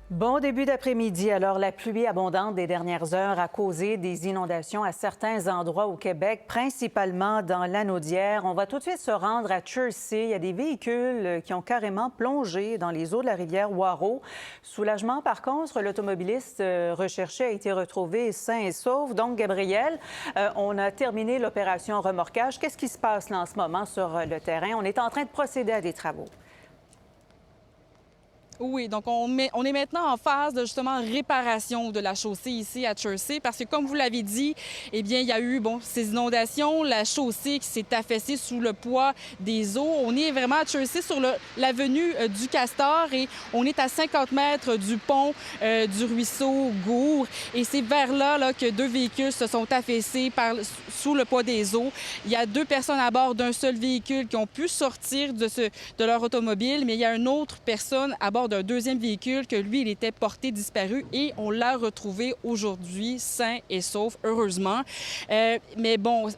Bon début d'après-midi. Alors, la pluie abondante des dernières heures a causé des inondations à certains endroits au Québec, principalement dans l'Anaudière. On va tout de suite se rendre à Chersey. Il y a des véhicules qui ont carrément plongé dans les eaux de la rivière Waro. Soulagement, par contre, l'automobiliste recherché a été retrouvé sain et sauf. Donc, Gabriel, on a terminé l'opération remorquage. Qu'est-ce qui se passe là en ce moment sur le terrain? On est en train de procéder à des travaux. Oui, donc on est maintenant en phase de justement réparation de la chaussée ici à Chersey parce que comme vous l'avez dit, eh bien il y a eu ces inondations, la chaussée qui s'est affaissée sous le poids des eaux. On est vraiment à Chersey sur l'avenue du Castor et on est à 50 mètres du pont du ruisseau Gour et c'est vers là que deux véhicules se sont affaissés sous le poids des eaux. Il y a deux personnes à bord d'un seul véhicule qui ont pu sortir de leur automobile, mais il y a une autre personne à bord d'un deuxième véhicule que lui, il était porté disparu et on l'a retrouvé aujourd'hui sain et sauf, heureusement. Mais bon,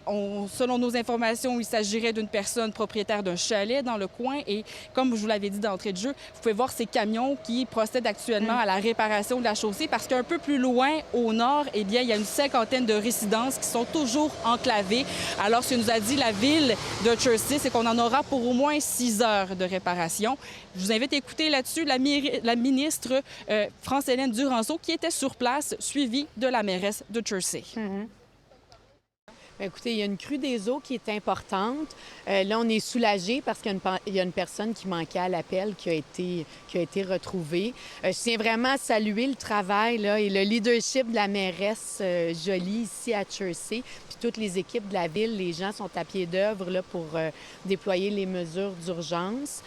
selon nos informations, il s'agirait d'une personne propriétaire d'un chalet dans le coin et comme je vous l'avais dit d'entrée de jeu, vous pouvez voir ces camions qui procèdent actuellement à la réparation de la chaussée parce qu'un peu plus loin, au nord, eh bien, il y a une cinquantaine de résidences qui sont toujours enclavées. Alors, ce que nous a dit la ville de Chersey, c'est qu'on en aura pour au moins 6 heures de réparation. Je vous invite à écouter là-dessus la ministre France-Hélène Duranceau qui était sur place, suivie de la mairesse de Chersey. Bien, écoutez, il y a une crue des eaux qui est importante. Là, on est soulagé parce qu'il y a une personne qui manquait à l'appel qui a été retrouvée. Je tiens vraiment à saluer le travail là, et le leadership de la mairesse Joly ici à Chersey, puis toutes les équipes de la ville. Les gens sont à pied d'œuvre là, pour déployer les mesures d'urgence.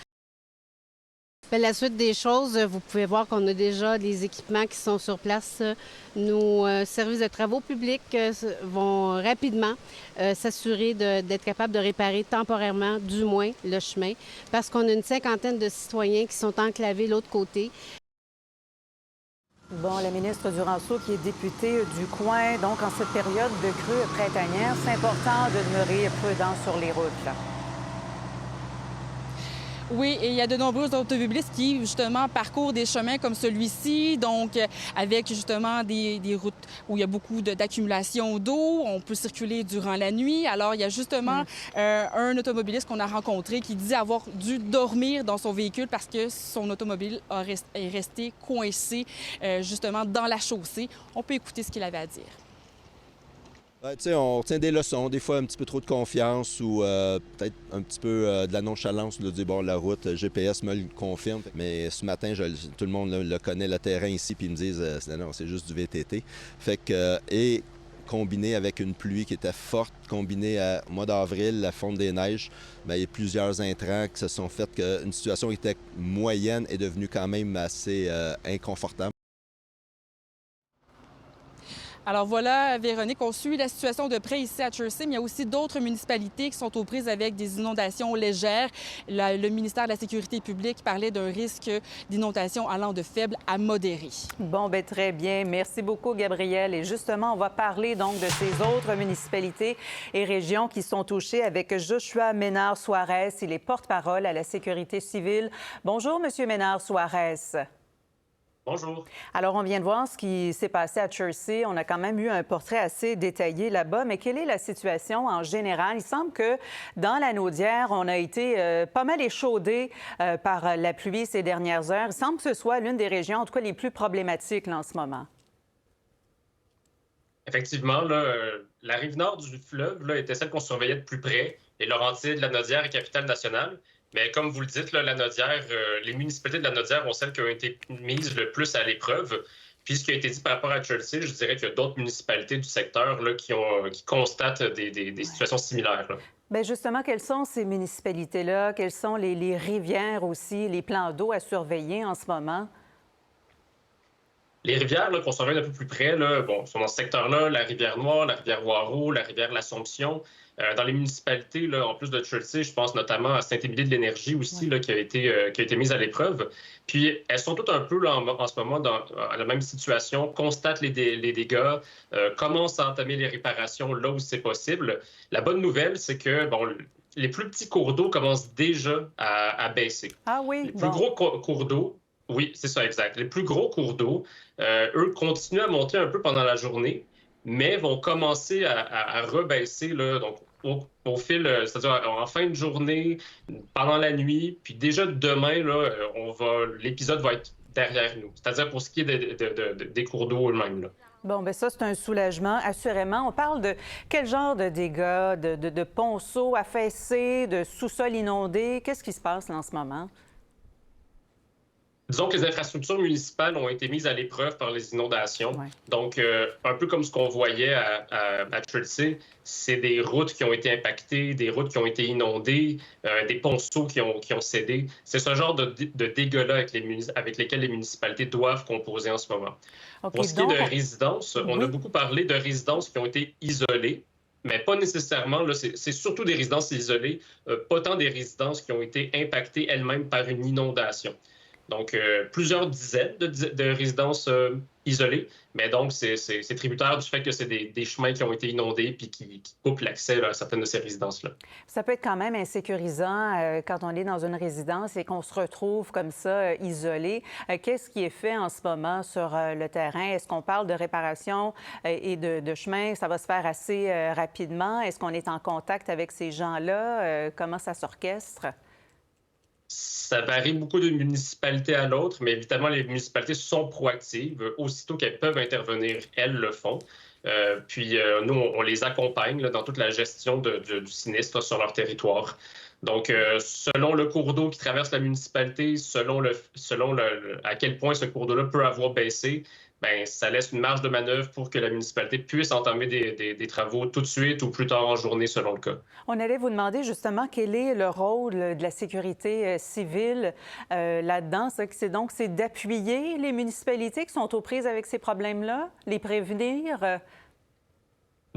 La suite des choses, vous pouvez voir qu'on a déjà des équipements qui sont sur place. Nos services de travaux publics vont rapidement s'assurer d'être capables de réparer temporairement, du moins, le chemin, parce qu'on a une cinquantaine de citoyens qui sont enclavés de l'autre côté. Bon, la ministre Duranceau, qui est députée du coin, donc en cette période de crue printanière, c'est important de demeurer prudent sur les routes, là. Oui, et il y a de nombreux automobilistes qui, justement, parcourent des chemins comme celui-ci, donc avec, justement, des routes où il y a beaucoup d'accumulation d'eau. On peut circuler durant la nuit. Alors, il y a justement un automobiliste qu'on a rencontré qui dit avoir dû dormir dans son véhicule parce que son automobile est resté coincé, justement, dans la chaussée. On peut écouter ce qu'il avait à dire. On retient des leçons, des fois un petit peu trop de confiance ou peut-être un petit peu de la nonchalance de dire, bon, la route, GPS me le confirme. Mais ce matin, tout le monde le connaît, le terrain ici, puis ils me disent, non, c'est juste du VTT. Fait que, et combiné avec une pluie qui était forte, combiné au mois d'avril, la fonte des neiges, bien, il y a plusieurs intrants qui se sont fait qu'une situation qui était moyenne est devenue quand même assez inconfortable. Alors voilà, Véronique, on suit la situation de près ici à Chersey, mais il y a aussi d'autres municipalités qui sont aux prises avec des inondations légères. Le ministère de la Sécurité publique parlait d'un risque d'inondation allant de faible à modéré. Bon, bien, très bien. Merci beaucoup, Gabriel. Et justement, on va parler donc de ces autres municipalités et régions qui sont touchées avec Joshua Ménard-Suarez. Il est porte-parole à la Sécurité civile. Bonjour, Monsieur Ménard-Suarez. Bonjour. Alors, on vient de voir ce qui s'est passé à Chersey. On a quand même eu un portrait assez détaillé là-bas. Mais quelle est la situation en général? Il semble que dans la Naudière, on a été pas mal échaudé par la pluie ces dernières heures. Il semble que ce soit l'une des régions, en tout cas, les plus problématiques là, en ce moment. Effectivement, là, la rive nord du fleuve là, était celle qu'on surveillait de plus près, les Laurentides, la Naudière et Capitale-Nationale. Mais comme vous le dites, là, la Naudière, les municipalités de la Naudière ont celles qui ont été mises le plus à l'épreuve. Puis ce qui a été dit par rapport à Chersey, je dirais qu'il y a d'autres municipalités du secteur là, qui constatent des situations similaires. Bien, justement, quelles sont ces municipalités-là? Quelles sont les rivières aussi, les plans d'eau à surveiller en ce moment? Les rivières qu'on surveille d'un peu plus près là, sont dans ce secteur-là, la rivière Noire, la rivière Waro, la rivière L'Assomption. Dans les municipalités, là, en plus de Chersey, je pense notamment à Saint-Émilie de l'Énergie aussi, là, qui a été mise à l'épreuve. Puis elles sont toutes un peu là, en ce moment dans la même situation, constatent les dégâts, commencent à entamer les réparations là où c'est possible. La bonne nouvelle, c'est que les plus petits cours d'eau commencent déjà à baisser. Ah oui, Les plus gros cours d'eau, Oui, c'est ça, exact. Les plus gros cours d'eau, eux, continuent à monter un peu pendant la journée, mais vont commencer à rebaisser là, donc, au fil, c'est-à-dire en fin de journée, pendant la nuit, puis déjà demain, là, l'épisode va être derrière nous. C'est-à-dire pour ce qui est des cours d'eau eux-mêmes. Là. Bon, bien ça, c'est un soulagement, assurément. On parle de quel genre de dégâts, de ponceaux affaissés, de sous-sols inondés? Qu'est-ce qui se passe là, en ce moment? Disons que les infrastructures municipales ont été mises à l'épreuve par les inondations. Ouais. Donc, un peu comme ce qu'on voyait à Chelsea, c'est des routes qui ont été impactées, des routes qui ont été inondées, des ponceaux qui ont cédé. C'est ce genre de dégâts-là avec lesquels les municipalités doivent composer en ce moment. OK, Pour ce qui est donc, de résidences, on a oui. beaucoup parlé de résidences qui ont été isolées, mais pas nécessairement. Là, c'est surtout des résidences isolées, pas tant des résidences qui ont été impactées elles-mêmes par une inondation. Donc, plusieurs dizaines de résidences isolées, mais donc c'est tributaire du fait que c'est des chemins qui ont été inondés puis qui coupent l'accès à certaines de ces résidences-là. Ça peut être quand même insécurisant quand on est dans une résidence et qu'on se retrouve comme ça, isolé. Qu'est-ce qui est fait en ce moment sur le terrain? Est-ce qu'on parle de réparation et de chemin? Ça va se faire assez rapidement. Est-ce qu'on est en contact avec ces gens-là? Comment ça s'orchestre? Ça varie beaucoup d'une municipalité à l'autre, mais évidemment, les municipalités sont proactives. Aussitôt qu'elles peuvent intervenir, elles le font. Puis nous, on les accompagne là, dans toute la gestion du sinistre sur leur territoire. Donc, selon le cours d'eau qui traverse la municipalité, selon à quel point ce cours d'eau-là peut avoir baissé, ben, ça laisse une marge de manœuvre pour que la municipalité puisse entamer des travaux tout de suite ou plus tard en journée, selon le cas. On allait vous demander justement quel est le rôle de la sécurité civile là-dedans. C'est d'appuyer les municipalités qui sont aux prises avec ces problèmes-là, les prévenir.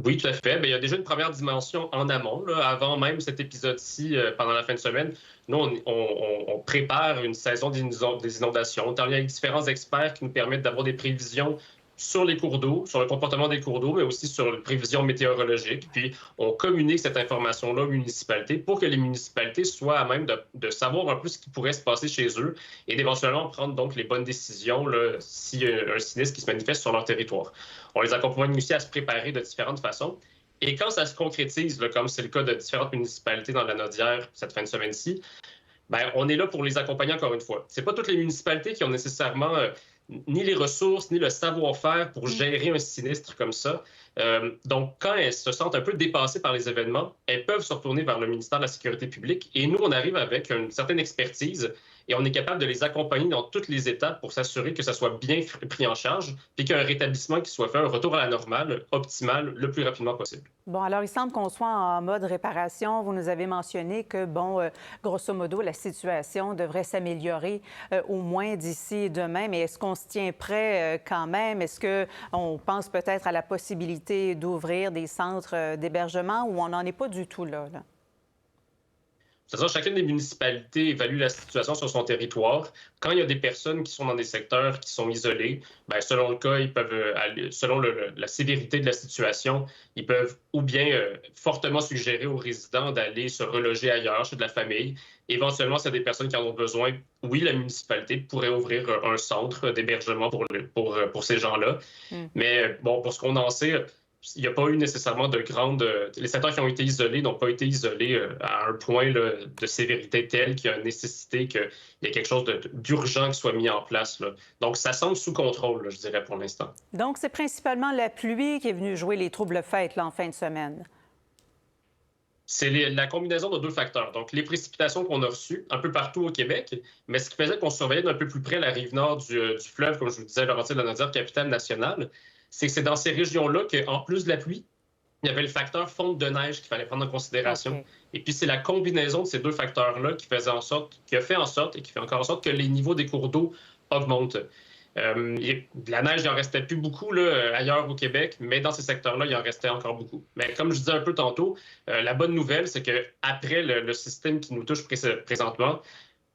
Oui, tout à fait. Bien, il y a déjà une première dimension en amont, là, avant même cet épisode-ci, pendant la fin de semaine. Nous, on prépare une saison des inondations. On travaille avec différents experts qui nous permettent d'avoir des prévisions sur les cours d'eau, sur le comportement des cours d'eau, mais aussi sur les prévisions météorologiques. Puis, on communique cette information-là aux municipalités pour que les municipalités soient à même de savoir un peu ce qui pourrait se passer chez eux et d'éventuellement prendre donc les bonnes décisions s'il y a un sinistre qui se manifeste sur leur territoire. On les accompagne aussi à se préparer de différentes façons. Et quand ça se concrétise, là, comme c'est le cas de différentes municipalités dans la Nodière cette fin de semaine-ci, ben, on est là pour les accompagner encore une fois. C'est pas toutes les municipalités qui ont nécessairement ni les ressources, ni le savoir-faire pour gérer un sinistre comme ça. Donc, quand elles se sentent un peu dépassées par les événements, elles peuvent se retourner vers le ministère de la Sécurité publique. Et nous, on arrive avec une certaine expertise et on est capable de les accompagner dans toutes les étapes pour s'assurer que ça soit bien pris en charge puis qu'il y ait un rétablissement qui soit fait, un retour à la normale, optimal, le plus rapidement possible. Bon, alors il semble qu'on soit en mode réparation. Vous nous avez mentionné que, bon, grosso modo, la situation devrait s'améliorer au moins d'ici demain. Mais est-ce qu'on se tient prêt quand même? Est-ce qu'on pense peut-être à la possibilité d'ouvrir des centres d'hébergement ou on n'en est pas du tout là? C'est-à-dire, chacune des municipalités évalue la situation sur son territoire. Quand il y a des personnes qui sont dans des secteurs qui sont isolés, bien, selon le cas, ils peuvent, selon la sévérité de la situation, ils peuvent ou bien fortement suggérer aux résidents d'aller se reloger ailleurs, chez de la famille. Éventuellement, s'il y a des personnes qui en ont besoin, oui, la municipalité pourrait ouvrir un centre d'hébergement pour ces gens-là. Mais bon, pour ce qu'on en sait, il n'y a pas eu nécessairement de grandes... Les secteurs qui ont été isolés n'ont pas été isolés à un point là, de sévérité tel qu'il y a nécessité qu'il y ait quelque chose d'urgent qui soit mis en place. Là. Donc, ça semble sous contrôle, là, je dirais, pour l'instant. Donc, c'est principalement la pluie qui est venue jouer les troubles-fêtes là, en fin de semaine. C'est la combinaison de deux facteurs. Donc, les précipitations qu'on a reçues un peu partout au Québec, mais ce qui faisait qu'on surveillait d'un peu plus près la rive nord du fleuve, comme je vous disais, Laurentides-la-Naudière, capitale nationale, c'est que c'est dans ces régions-là qu'en plus de la pluie, il y avait le facteur fonte de neige qu'il fallait prendre en considération. Okay. Et puis, c'est la combinaison de ces deux facteurs-là qui a fait en sorte et qui fait encore en sorte que les niveaux des cours d'eau augmentent. La neige, il n'en restait plus beaucoup là, ailleurs au Québec, mais dans ces secteurs-là, il en restait encore beaucoup. Mais comme je disais un peu tantôt, la bonne nouvelle, c'est qu'après le système qui nous touche présentement,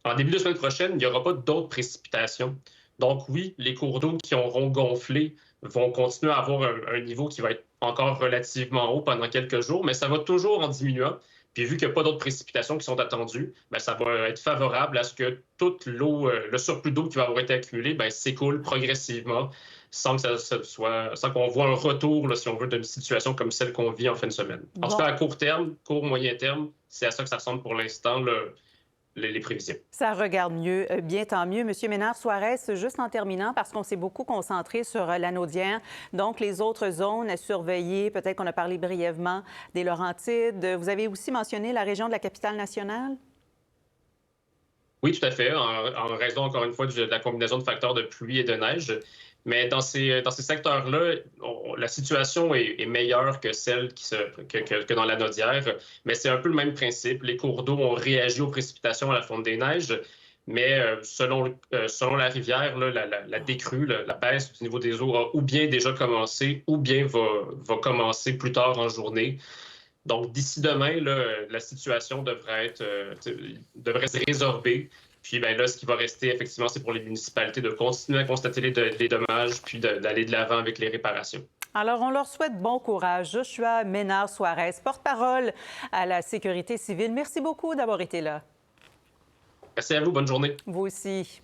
en début de semaine prochaine, il n'y aura pas d'autres précipitations. Donc oui, les cours d'eau qui auront gonflé vont continuer à avoir un niveau qui va être encore relativement haut pendant quelques jours, mais ça va toujours en diminuant. Puis vu qu'il n'y a pas d'autres précipitations qui sont attendues, bien, ça va être favorable à ce que toute l'eau, le surplus d'eau qui va avoir été accumulé, bien, s'écoule progressivement sans qu'on voit un retour, là, si on veut, d'une situation comme celle qu'on vit en fin de semaine. En tout cas, à court terme, court, moyen terme, c'est à ça que ça ressemble pour l'instant, les prévisions. Ça regarde mieux, bien tant mieux. Monsieur Ménard-Suarez, juste en terminant, parce qu'on s'est beaucoup concentré sur l'Anaudière, donc les autres zones à surveiller, peut-être qu'on a parlé brièvement des Laurentides. Vous avez aussi mentionné la région de la Capitale-Nationale? Oui, tout à fait, en raison, encore une fois, de la combinaison de facteurs de pluie et de neige. Mais dans ces secteurs-là, la situation est meilleure que celle que dans l'Anaudière. Mais c'est un peu le même principe. Les cours d'eau ont réagi aux précipitations à la fonte des neiges. Mais selon la rivière, là, la décrue, la baisse du niveau des eaux a ou bien déjà commencé ou bien va commencer plus tard en journée. Donc, d'ici demain, là, la situation devrait se résorber. Puis ben là, ce qui va rester, effectivement, c'est pour les municipalités de continuer à constater les dommages, puis d'aller de l'avant avec les réparations. Alors, on leur souhaite bon courage. Joshua Ménard-Suarez, porte-parole à la Sécurité civile. Merci beaucoup d'avoir été là. Merci à vous. Bonne journée. Vous aussi.